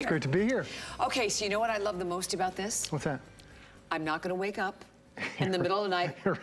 It's great to be here. Okay, so you know what I love the most about this? What's that? I'm not gonna wake up in the middle of the night. Right.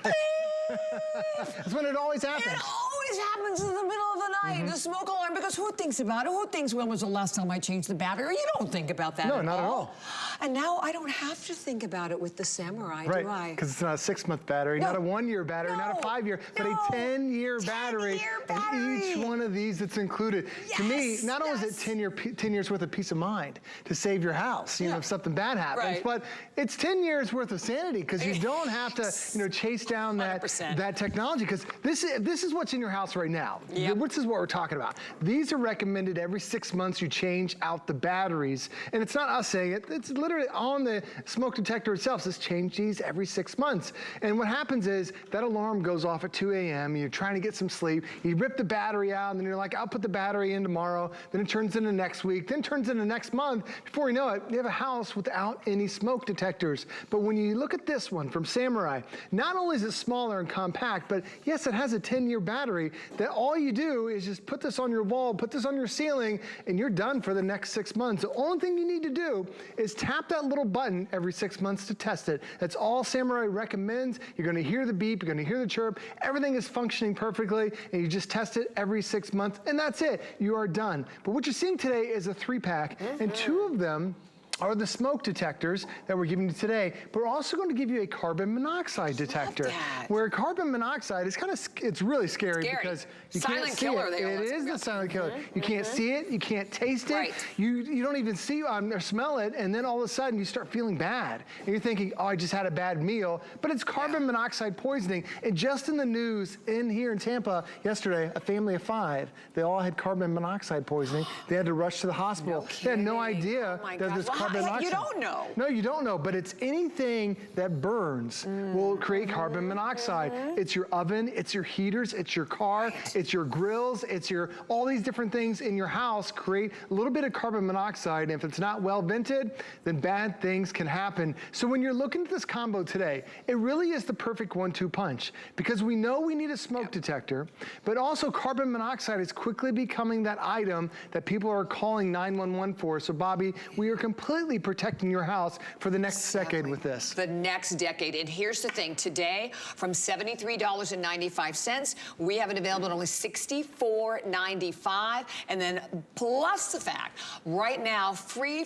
That's when it always happens. It always happens in the middle of the night, the smoke alarm, because who thinks about it? Who thinks, when was the last time I changed the battery? You don't think about that No, not at all. And now I don't have to think about it with the Samurai, do I? Right, because it's not a 6-month battery, not a 1-year battery, not a 5-year, but a 10-year battery. 10-year And battery. each one of these that's included. To me, not only is it 10 years worth of peace of mind to save your house, you know, if something bad happens, but it's 10 years worth of sanity because you don't have to, you know, chase down that technology, because this is what's in your house right now. This is what we're talking about. These are recommended every 6 months you change out the batteries. And it's not us saying it, it's literally on the smoke detector itself. It says change these every 6 months. And what happens is that alarm goes off at 2 a.m. You're trying to get some sleep. You rip the battery out and then you're like, I'll put the battery in tomorrow. Then it turns into next week, then turns into next month. Before you know it, you have a house without any smoke detectors. But when you look at this one from Samurai, not only is it smaller and compact, but yes, it has a 10-year battery that all you do is just put this on your wall, put this on your ceiling, and you're done for the next 6 months. The only thing you need to do is tap that little button every 6 months to test it. That's all Samurai recommends. You're gonna hear the beep, you're gonna hear the chirp, everything is functioning perfectly, and you just test it every 6 months, and that's it. You are done. But what you're seeing today is a 3-pack, and 2 of them are the smoke detectors that we're giving you today, but we're also going to give you a carbon monoxide detector. Where carbon monoxide is it's really scary because you can't see it. It is the silent killer. You can't see it, you can't taste it, you don't even see or smell it, and then all of a sudden you start feeling bad. And you're thinking, oh, I just had a bad meal, but it's carbon monoxide poisoning. And just in the news here in Tampa yesterday, a family of 5, they all had carbon monoxide poisoning. They had to rush to the hospital. They had no idea that this carbon monoxide. You don't know. No, you don't know, but it's anything that burns will create carbon monoxide. It's your oven, it's your heaters, it's your car, it's your grills, it's all these different things in your house create a little bit of carbon monoxide. And if it's not well vented, then bad things can happen. So when you're looking at this combo today, it really is the perfect 1-2 punch, because we know we need a smoke detector, but also carbon monoxide is quickly becoming that item that people are calling 911 for. So Bobby, we are completely protecting your house for the next decade with this. The next decade. And here's the thing. Today, from $73.95, we have it available at only $64.95. And then plus the fact, right now, free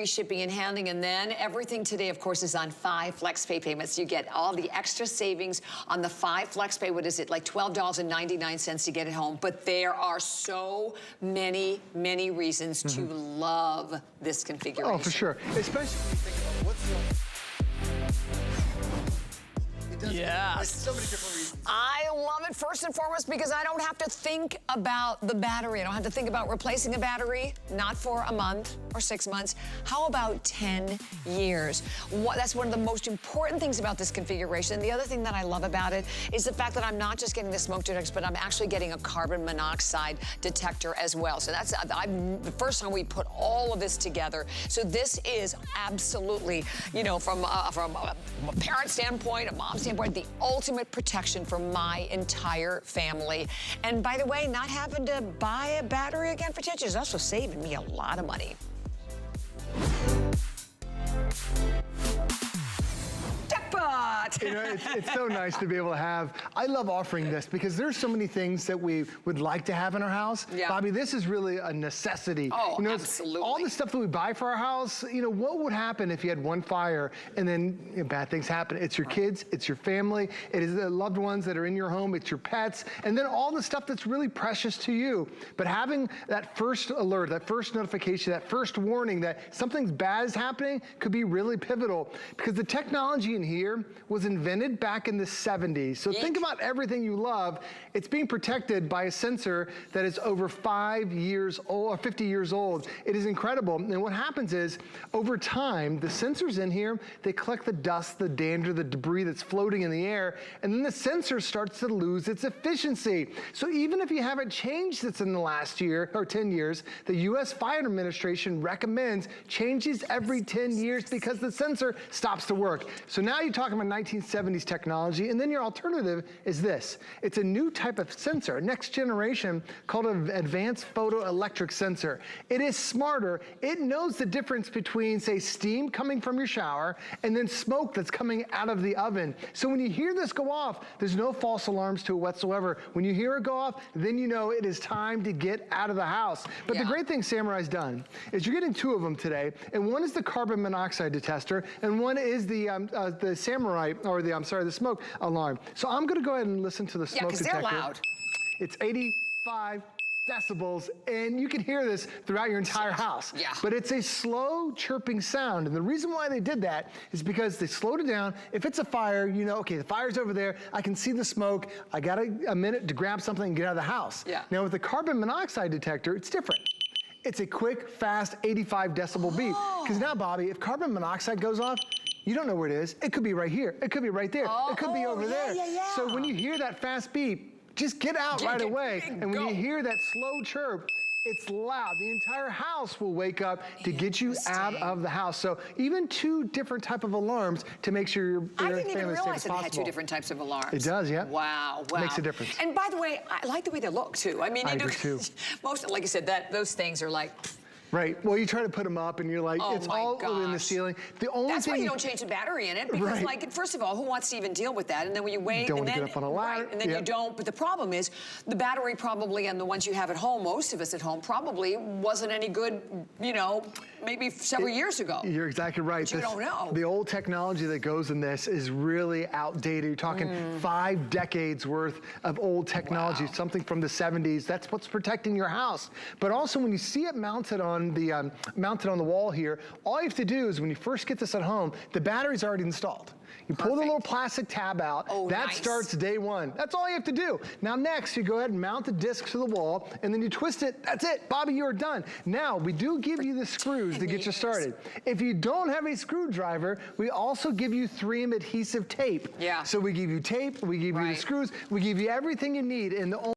shipping and handling. And then everything today, of course, is on 5 FlexPay payments. You get all the extra savings on the 5 FlexPay. What is it? Like $12.99 to get it home. But there are so many reasons to love this configuration. Oh, for sure. Especially when you think about what's Yes. so many different reasons. I love it first and foremost because I don't have to think about the battery. I don't have to think about replacing a battery, not for a month or 6 months. How about 10 years? That's one of the most important things about this configuration. And the other thing that I love about it is the fact that I'm not just getting the smoke detector, but I'm actually getting a carbon monoxide detector as well. So that's the first time we put all of this together. So this is absolutely, you know, from a parent standpoint, a mom standpoint, the ultimate protection for my entire family. And by the way, not having to buy a battery again for 10 years is also saving me a lot of money. You know, it's so nice to be able to have. I love offering this because there's so many things that we would like to have in our house. Bobby, this is really a necessity. Oh, you know, absolutely. All the stuff that we buy for our house, you know, what would happen if you had one fire and then bad things happen? It's your kids, it's your family, it is the loved ones that are in your home, it's your pets, and then all the stuff that's really precious to you. But having that first alert, that first notification, that first warning that something bad is happening could be really pivotal, because the technology in here was invented back in the 70s. So think about everything you love. It's being protected by a sensor that is over 5 years old, or 50 years old. It is incredible. And what happens is, over time, the sensors in here, they collect the dust, the dander, the debris that's floating in the air, and then the sensor starts to lose its efficiency. So even if you haven't changed this in the last year, or 10 years, the US Fire Administration recommends changes every 10 years because the sensor stops to work. So now you're talking about 19 1970s technology. And then your alternative is this. It's a new type of sensor, next generation, called an advanced photoelectric sensor. It is smarter. It knows the difference between, say, steam coming from your shower and then smoke that's coming out of the oven. So when you hear this go off, there's no false alarms to it whatsoever. When you hear it go off, then you know it is time to get out of the house. But the great thing Samurai's done is you're getting two of them today, and one is the carbon monoxide detector, and one is the Samurai, or the smoke alarm. So I'm gonna go ahead and listen to the smoke detector. Yeah, because they're loud. It's 85 decibels, and you can hear this throughout your entire house. Yeah. But it's a slow chirping sound, and the reason why they did that is because they slowed it down. If it's a fire, you know, okay, the fire's over there, I can see the smoke, I got a minute to grab something and get out of the house. Yeah. Now with the carbon monoxide detector, it's different. It's a quick, fast 85 decibel beep. Because now, Bobby, if carbon monoxide goes off, you don't know where it is. It could be right here. It could be right there. It could be over there. So when you hear that fast beep, just get out right away. And when you hear that slow chirp, it's loud. The entire house will wake up to get you out of the house. So even two different type of alarms to make sure your I family didn't even is safe realize as it had possible. two different types of alarms. It does, yeah. Wow, wow. Makes a difference. And by the way, I like the way they look too. I mean, I do too. Most, like I said, those things are like. Right. Well, you try to put them up, and you're like, Oh it's my all in the gosh. ceiling. The only That's thing why you don't change the battery in it, because Right. like, first of all, who wants to even deal with that? And then when you wait, Don't and want to then, get up on a ladder. right, and then you don't. But the problem is, the battery probably, and the ones you have at home, most of us at home, probably wasn't any good, you know, maybe several years ago. You're exactly right. But you don't know. The old technology that goes in this is really outdated. You're talking 5 decades worth of old technology, something from the 70s. That's what's protecting your house. But also when you see it mounted on the wall here, all you have to do is when you first get this at home, the battery's already installed. You pull the little plastic tab out, that starts day one. That's all you have to do. Now next, you go ahead and mount the disc to the wall, and then you twist it, that's it. Bobby, you're done. Now, we do give you the screws to get you started. If you don't have a screwdriver, we also give you 3M adhesive tape. Yeah. So we give you tape, we give you the screws, we give you everything you need, and the